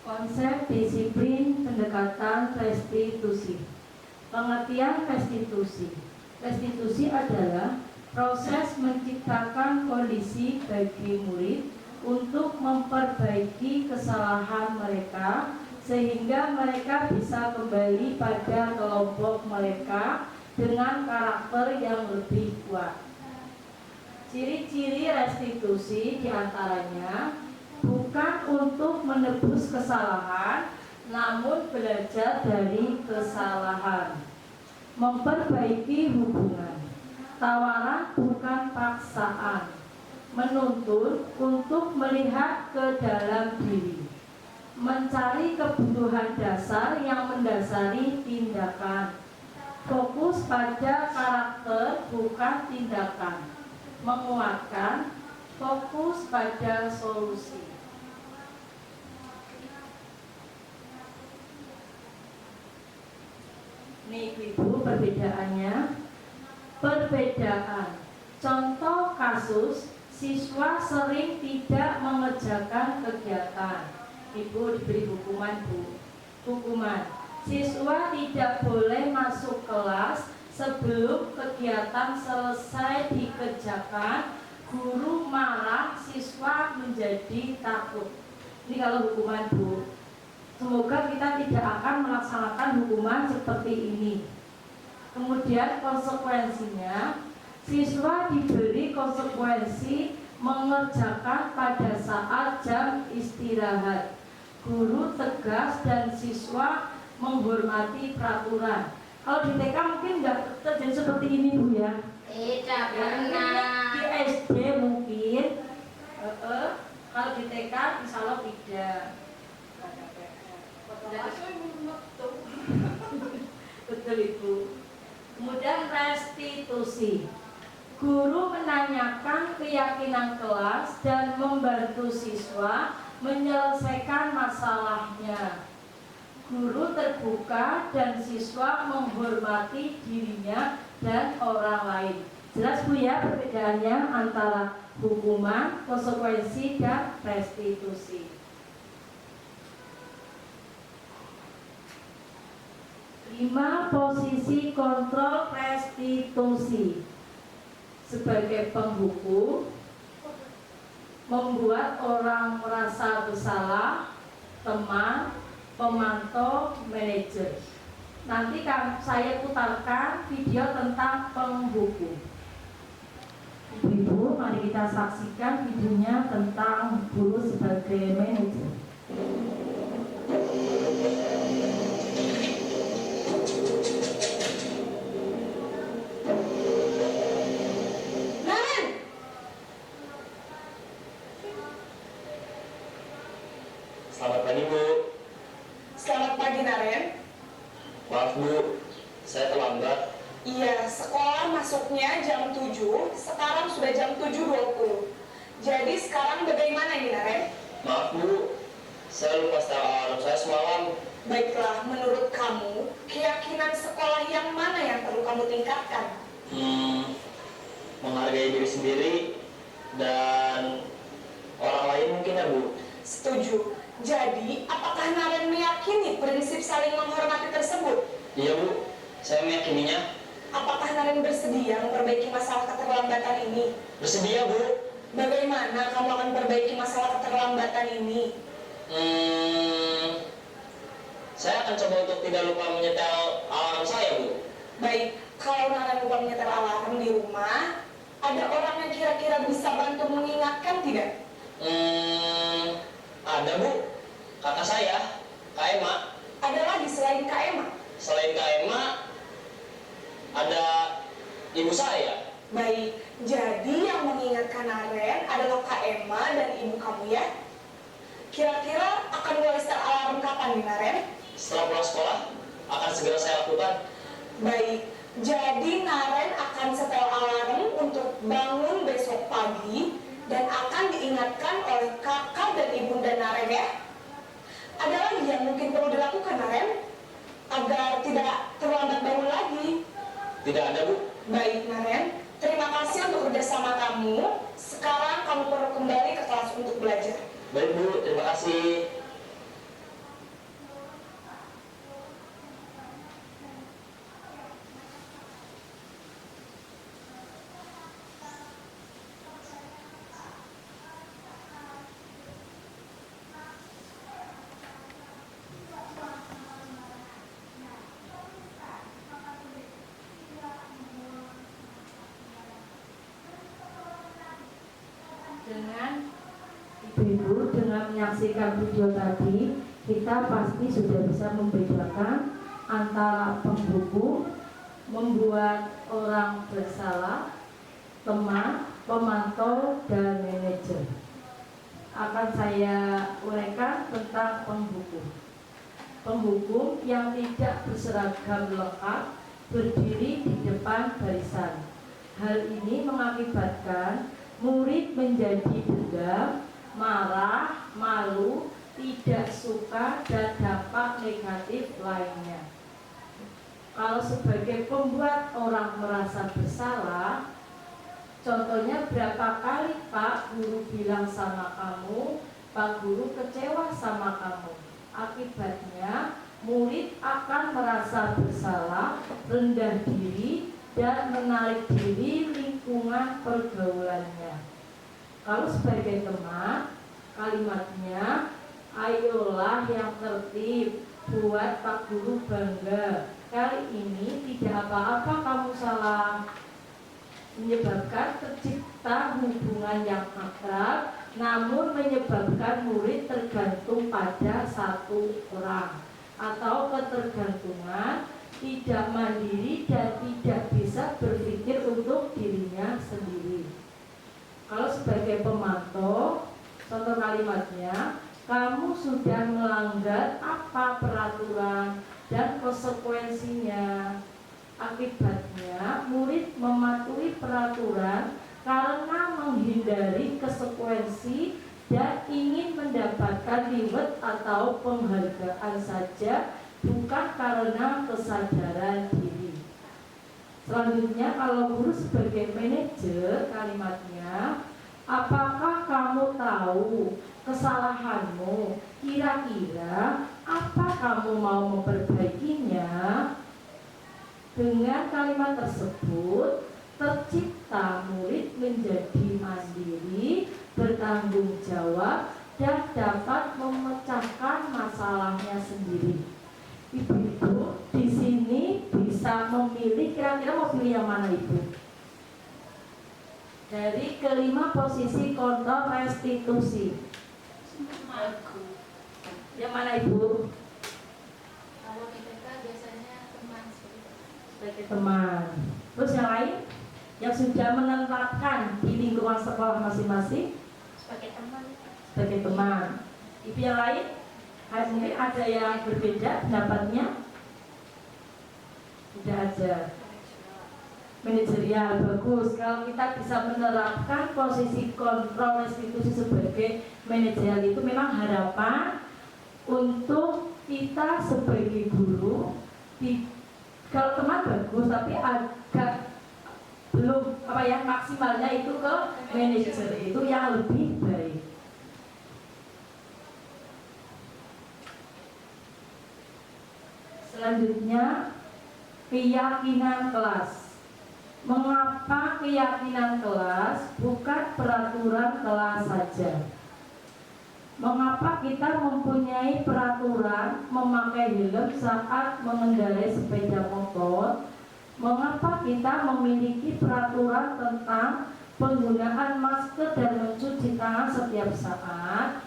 Konsep disiplin pendekatan restitusi. Pengertian restitusi. Restitusi adalah proses menciptakan kondisi bagi murid untuk memperbaiki kesalahan mereka sehingga mereka bisa kembali pada kelompok mereka dengan karakter yang lebih kuat. Ciri-ciri restitusi diantaranya bukan untuk menebus kesalahan, namun belajar dari kesalahan. Memperbaiki hubungan. Tawaran bukan paksaan. Menuntun untuk melihat ke dalam diri. Mencari kebutuhan dasar yang mendasari tindakan. Fokus pada karakter bukan tindakan. Menguatkan, fokus pada solusi. Nih Ibu perbedaannya. Perbedaan. Contoh kasus, siswa sering tidak mengerjakan kegiatan. Ibu diberi hukuman, Bu. Hukuman. Siswa tidak boleh masuk kelas sebelum kegiatan selesai dikerjakan. Guru marah, siswa menjadi takut. Ini kalau hukuman, Bu. Semoga kita tidak akan melaksanakan hukuman seperti ini. Kemudian konsekuensinya, siswa diberi konsekuensi mengerjakan pada saat jam istirahat. Guru tegas dan siswa menghormati peraturan. Kalau di TK mungkin nggak terjadi seperti ini, Bu ya. Tidak Ya, pernah. di SD mungkin, kalau di TK insya Allah tidak. Betul Ibu. Kemudian restitusi. Guru menanyakan keyakinan kelas dan membantu siswa menyelesaikan masalahnya. Guru terbuka dan siswa menghormati dirinya dan orang lain. Jelas Bu ya perbedaannya antara hukuman, konsekuensi, dan restitusi. 5. Posisi kontrol restitusi. Sebagai penghukum, membuat orang merasa bersalah, teman, pemantau, manajer. Nanti saya putarkan video tentang penghukum. Ibu-ibu, mari kita saksikan videonya tentang guru sebagai manajer. Selamat pagi, Bu. Selamat pagi, Naren. Maaf, Bu, saya terlambat. Iya, sekolah masuknya jam 7, sekarang sudah jam 7.20. Jadi sekarang bagaimana ini, Naren? Maaf, Bu, saya lupa setel alarm saya semalam. Baiklah, menurut kamu, keyakinan sekolah yang mana yang perlu kamu tingkatkan? Menghargai diri sendiri dan orang lain mungkin ya, Bu. Setuju. Jadi, apakah Naren meyakini prinsip saling menghormati tersebut? Iya, Bu, saya meyakininya. Apakah Naren bersedia memperbaiki masalah keterlambatan ini? Bersedia, Bu. Bagaimana kamu akan perbaiki masalah keterlambatan ini? Saya akan coba untuk tidak lupa menyetel alarm saya, Bu. Baik, kalau Naren lupa menyetel alarm di rumah, ada orang yang kira-kira bisa bantu mengingatkan tidak? Ada, Bu. Kakak saya, Kak Emma. Ada lagi selain Kak Emma? Selain Kak Emma, ada ibu saya. Baik, jadi yang mengingatkan Naren adalah Kak Emma dan ibu kamu ya? Kira-kira akan mulai setel alarm kapan nih, Naren? Setelah pulang sekolah, akan segera saya lakukan. Baik, jadi Naren akan setel alarm untuk bangun besok pagi dan akan diingatkan oleh kakak dan ibunda Naren ya. Ada lagi yang mungkin perlu dilakukan, Naren, agar tidak terlambat bangun lagi? Tidak ada, Bu. Baik, Naren, terima kasih untuk kerjasama kamu. Sekarang kamu perlu kembali ke kelas untuk belajar. Baik, Bu. Terima kasih. Dengan Ibu dengan menyaksikan video tadi, kita pasti sudah bisa membedakan antara pembuku, membuat orang bersalah, teman, pemantau, dan manajer. Akan saya uraikan tentang pembuku. Pembuku yang tidak berseragam lengkap berdiri di depan barisan. Hal ini mengakibatkan murid menjadi dendam, marah, malu, tidak suka, dan dampak negatif lainnya. Kalau sebagai pembuat orang merasa bersalah, contohnya berapa kali Pak Guru bilang sama kamu, Pak Guru kecewa sama kamu. Akibatnya murid akan merasa bersalah, rendah diri, dan menarik diri lingkungan pergaulannya. Kalau sebagai teman, kalimatnya, ayolah yang tertib, buat Pak Guru bangga. Kali ini tidak apa-apa kamu salah. Menyebabkan tercipta hubungan yang akrab, namun menyebabkan murid tergantung pada satu orang, atau ketergantungan, tidak mandiri dan tidak bisa berpikir untuk dirinya sendiri. Kalau sebagai pemantau, contoh kalimatnya, kamu sudah melanggar apa peraturan dan konsekuensinya. Akibatnya, murid mematuhi peraturan karena menghindari konsekuensi dan ingin mendapatkan reward atau penghargaan saja, bukan karena kesadaran diri. Selanjutnya, kalau guru sebagai manajer, kalimatnya, apakah kamu tahu kesalahanmu? Kira-kira apa kamu mau memperbaikinya? Dengan kalimat tersebut, tercipta murid menjadi mandiri, bertanggung jawab, dan dapat memecahkan masalahnya sendiri. Ibu-ibu di sini bisa memilih, kira-kira mau pilih yang mana Ibu? Dari kelima posisi kontrol restitusi. Yang mana Ibu? Kalau PPK biasanya teman Sebagai teman. Terus yang lain? Yang sudah menetapkan di lingkungan sekolah masing-masing? sebagai teman. Sebagai teman. Ibu yang lain? Mungkin ada yang berbeda pendapatnya? Tidak ada. Manajerial, bagus. Kalau kita bisa menerapkan posisi kontrol restitusi sebagai manajerial, itu memang harapan untuk kita sebagai guru. Kalau teman bagus, tapi agak belum maksimalnya itu ke manajer, itu yang lebih baik. Selanjutnya, keyakinan kelas. Mengapa keyakinan kelas, bukan peraturan kelas saja? Mengapa kita mempunyai peraturan memakai helm saat mengendarai sepeda motor? Mengapa kita memiliki peraturan tentang penggunaan masker dan mencuci tangan setiap saat?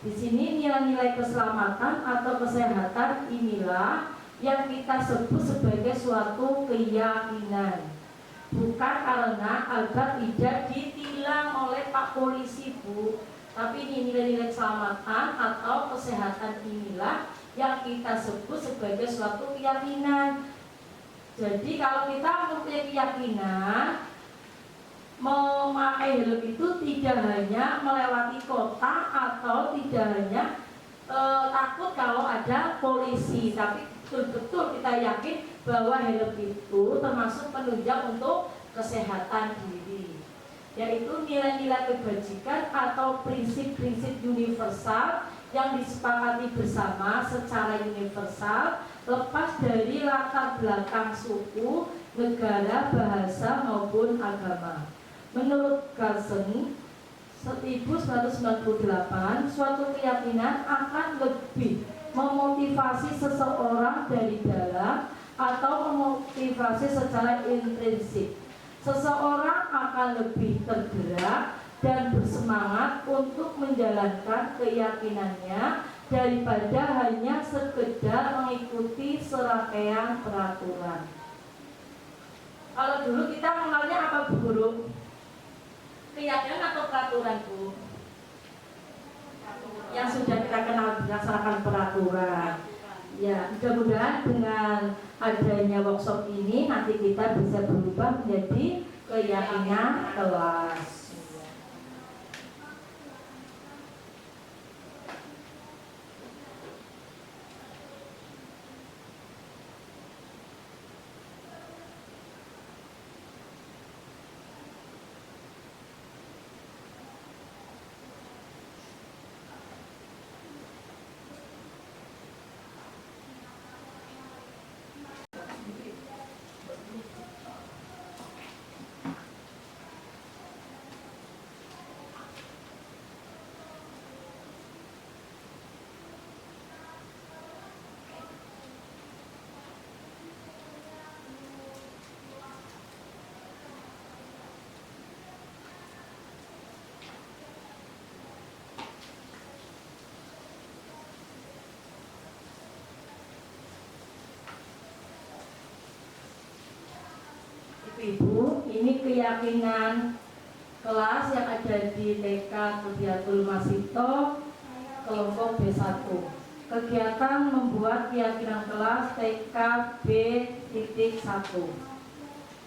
Di sini nilai-nilai keselamatan atau kesehatan inilah yang kita sebut sebagai suatu keyakinan. Bukan karena agar tidak ditilang oleh Pak Polisi, Bu. Tapi ini nilai-nilai keselamatan atau kesehatan inilah yang kita sebut sebagai suatu keyakinan. Jadi kalau kita mempunyai keyakinan memakai helm itu tidak hanya melewati kota atau tidak hanya takut kalau ada polisi, tapi betul-betul kita yakin bahwa helm itu termasuk penunjang untuk kesehatan diri, yaitu nilai-nilai kebajikan atau prinsip-prinsip universal yang disepakati bersama secara universal, lepas dari latar belakang suku, negara, bahasa maupun agama. Menurut Carlson 1998, suatu keyakinan akan lebih memotivasi seseorang dari dalam atau memotivasi secara intrinsik. seseorang akan lebih tergerak dan bersemangat untuk menjalankan keyakinannya daripada hanya sekedar mengikuti serangkaian peraturan. Kalau dulu kita mengenalnya apa, Bu Guru? Keyakinan atau peraturan, Bu? Yang sudah kita kenal berdasarkan peraturan. Ya, mudah-mudahan dengan adanya workshop ini nanti kita bisa berubah menjadi keyakinan kelas. Ibu, ini keyakinan kelas yang ada di TK Kudiatul Masito, kelompok B1. Kegiatan membuat keyakinan kelas TK B.1.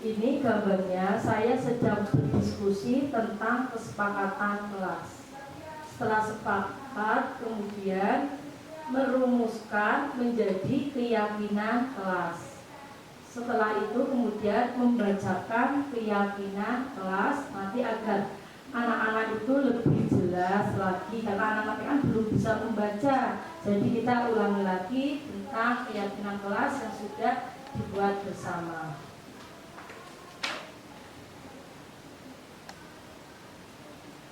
Ini gambarnya, saya sedang berdiskusi tentang kesepakatan kelas. Setelah sepakat, kemudian merumuskan menjadi keyakinan kelas. Setelah itu kemudian membacakan keyakinan kelas nanti agar anak-anak itu lebih jelas lagi, karena anak-anak kan belum bisa membaca. Jadi kita ulangi lagi tentang keyakinan kelas yang sudah dibuat bersama.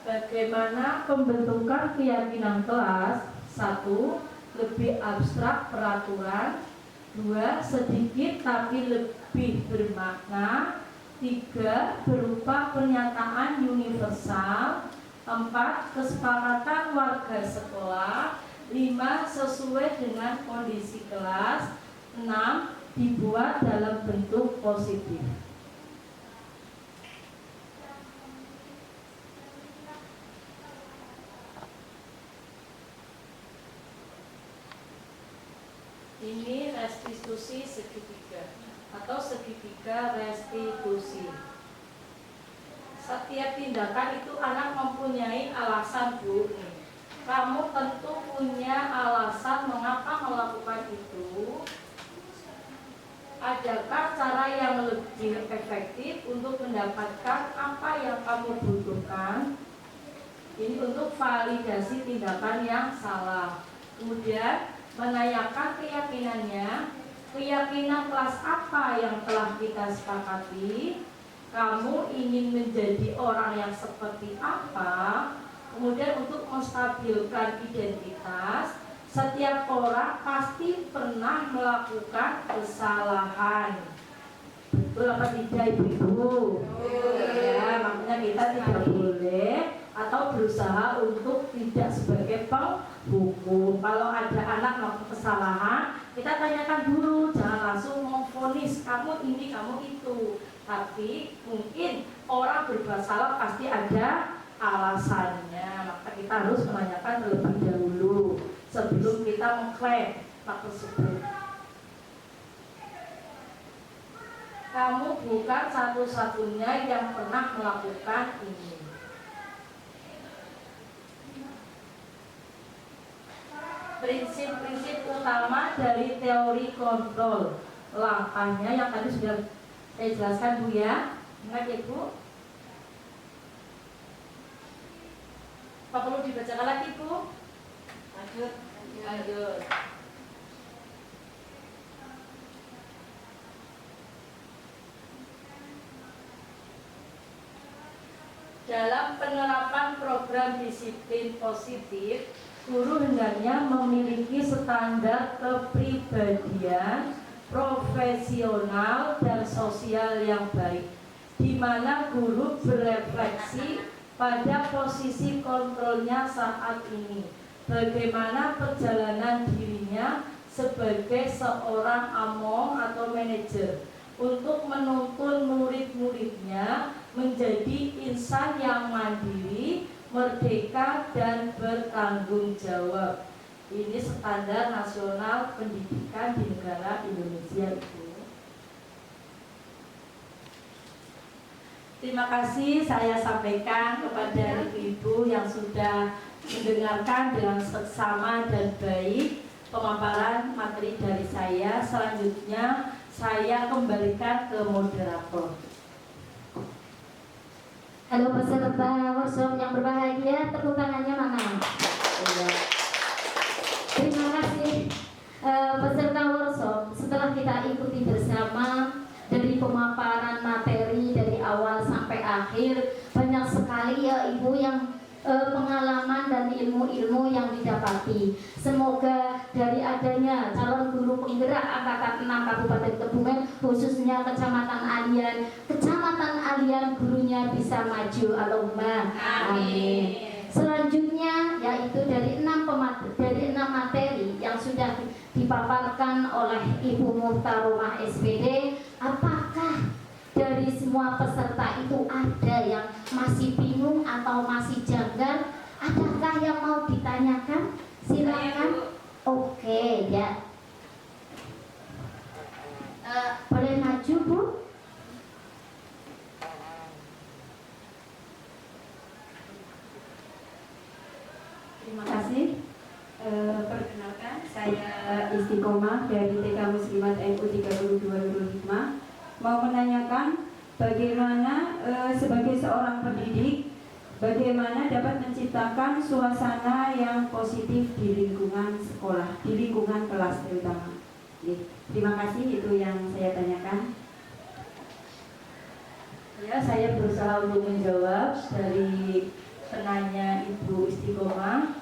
Bagaimana pembentukan keyakinan kelas? 1. Lebih abstrak peraturan. 2. Sedikit tapi lebih bermakna. 3. Berupa pernyataan universal. 4. Kesepakatan warga sekolah. 5. Sesuai dengan kondisi kelas. 6. Dibuat dalam bentuk positif. Ini restitusi segitiga atau segitiga restitusi. Setiap tindakan itu anak mempunyai alasan, Bu. Kamu tentu punya alasan mengapa melakukan itu. Adakah cara yang lebih efektif untuk mendapatkan apa yang kamu butuhkan? Ini untuk validasi tindakan yang salah. Kemudian menanyakan keyakinannya, keyakinan kelas apa yang telah kita sepakati, kamu ingin menjadi orang yang seperti apa. Kemudian untuk menstabilkan identitas, setiap orang pasti pernah melakukan kesalahan. Betul apa tidak, Ibu? Ya, makanya kita tidak boleh atau berusaha untuk tidak sebagai penghukum. Kalau ada anak melakukan kesalahan, kita tanyakan dulu, jangan langsung memvonis kamu ini, kamu itu. Tapi mungkin orang berbuat salah pasti ada alasannya, maka kita harus menanyakan terlebih dahulu sebelum kita mengklaim hal tersebut. Kamu bukan satu-satunya yang pernah melakukan ini. Prinsip-prinsip utama dari teori kontrol. Langkahnya yang tadi sudah saya jelaskan, Bu, ya. Ingat ya, Bu? Apa perlu dibacakan lagi, Bu? Lanjut. Dalam penerapan program disiplin positif, guru hendaknya memiliki standar kepribadian, profesional, dan sosial yang baik. di mana guru berefleksi pada posisi kontrolnya saat ini, bagaimana perjalanan dirinya sebagai seorang among atau manajer untuk menuntun murid-muridnya menjadi insan yang mandiri, merdeka, dan bertanggung jawab. Ini standar nasional pendidikan di negara Indonesia itu. Terima kasih saya sampaikan kepada ibu-ibu yang sudah mendengarkan dengan seksama dan baik pemaparan materi dari saya. Selanjutnya saya kembalikan ke moderator. Halo peserta workshop yang berbahagia, tepuk tangannya mana? Iya. Terima kasih peserta workshop. Setelah kita ikuti bersama dari pemaparan materi dari awal sampai akhir, banyak sekali ya ibu yang pengalaman dan ilmu-ilmu yang didapati. Semoga dari adanya calon guru penggerak angkatan 6 Kabupaten Kebumen, khususnya Kecamatan Alian gurunya bisa maju. Allahumma amin. Selanjutnya yaitu dari 6 materi yang sudah dipaparkan oleh Ibu Muhtaromah SPD, apakah dari semua peserta itu ada yang masih bingung atau masih janggal? Adakah yang mau ditanyakan? Silakan. Oke, ya. Boleh maju, Bu? Terima kasih. Perkenalkan, saya Istiqomah dari TK Muslimat NU 32 Nurul Hikmah. Mau menanyakan bagaimana sebagai seorang pendidik, bagaimana dapat menciptakan suasana yang positif di lingkungan sekolah, di lingkungan kelas terutama. Terima kasih, itu yang saya tanyakan. Ya, saya berusaha untuk menjawab dari penanya Ibu Istiqomah.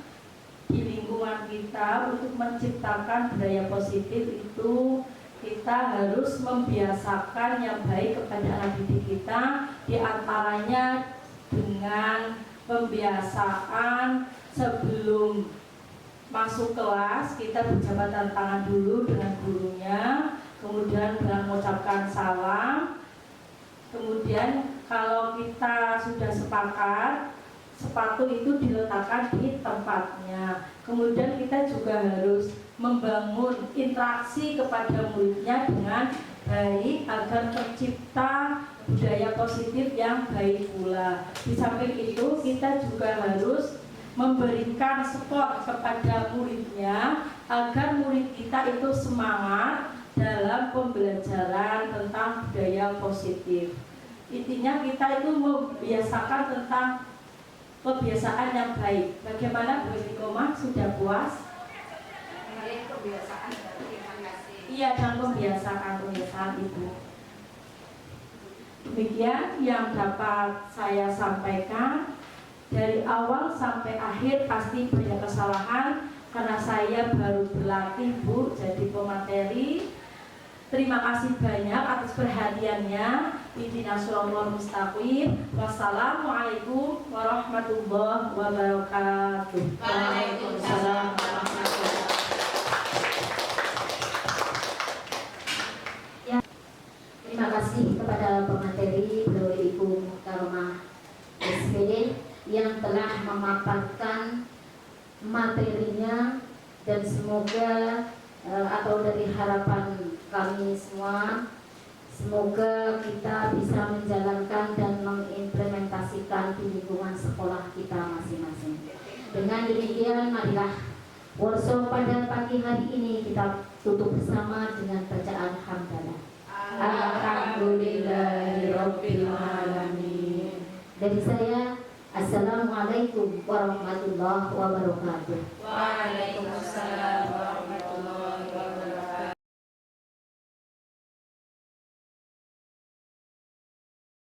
Di lingkungan kita untuk menciptakan budaya positif itu kita harus membiasakan yang baik kepada anak didik kita, diantaranya dengan pembiasaan sebelum masuk kelas kita berjabatan tangan dulu dengan gurunya, kemudian dengan mengucapkan salam. Kemudian kalau kita sudah sepakat, sepatu itu diletakkan di tempatnya. Kemudian kita juga harus membangun interaksi kepada muridnya dengan baik agar tercipta budaya positif yang baik pula. Di samping itu kita juga harus memberikan support kepada muridnya agar murid kita itu semangat dalam pembelajaran tentang budaya positif. Intinya kita itu membiasakan tentang kebiasaan yang baik. Bagaimana Bu Istiqomah, sudah puas? Kebiasaan berarti kasih. Iya, dan kebiasaan Ibu. Demikian yang dapat saya sampaikan. Dari awal sampai akhir pasti banyak kesalahan karena saya baru berlatih Bu jadi pemateri. Terima kasih banyak atas perhatiannya. Ihdinas shiratal mustaqim. Wassalamualaikum warahmatullahi wabarakatuh. Waalaikumsalam warahmatullahi wabarakatuh. Terima kasih kepada pemateri Beliau Ibu Muhtaromah SPD yang telah memaparkan materinya, dan semoga atau dari harapan kami semua, semoga kita bisa menjalankan dan mengimplementasikan di lingkungan sekolah kita masing-masing. Dengan demikian, marilah workshop pada pagi hari ini kita tutup bersama dengan bacaan hamdalah. Alhamdulillahirabbil alamin. Dari saya, assalamualaikum warahmatullahi wabarakatuh. Waalaikumsalam.